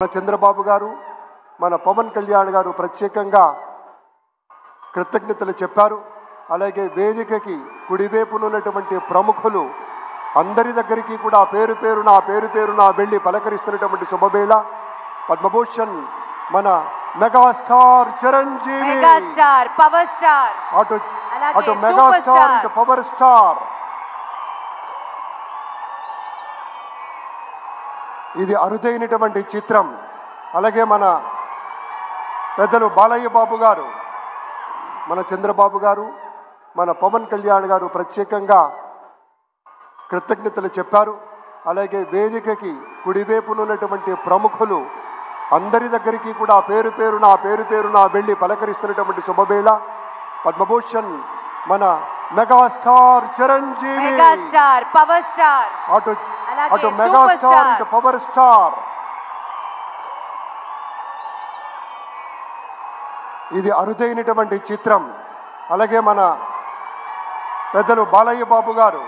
మన చంద్రబాబు గారు, మన పవన్ కళ్యాణ్ గారు ప్రత్యేకంగా కృతజ్ఞతలు చెప్పారు. అలాగే వేదికకి కుడివైపునున్నటువంటి ప్రముఖులు అందరి దగ్గరికి కూడా పేరు పేరున వెళ్ళి పలకరిస్తున్నటువంటి శుభవేళ. పద్మభూషణ్ మన megastar Chiranjeevi, megastar power star, అటు మెగాస్టార్ ఇటు పవర్ స్టార్. ఇది అరుదైనటువంటి చిత్రం. అలాగే మన పెద్దలు బాలయ్య బాబు గారు, మన చంద్రబాబు గారు, మన పవన్ కళ్యాణ్ గారు ప్రత్యేకంగా కృతజ్ఞతలు చెప్పారు. అలాగే వేదికకి కుడివైపునున్నటువంటి ప్రముఖులు అందరి దగ్గరికి కూడా పేరు పేరున వెళ్ళి పలకరిస్తున్నటువంటి శుభవేళ. పద్మభూషణ్ మన megastar Chiranjeevi, megastar power star, అటు మెగాస్టార్ ఇటు పవర్ స్టార్. ఇది అరుదైనటువంటి చిత్రం. అలాగే మన పెద్దలు బాలయ్య బాబు గారు,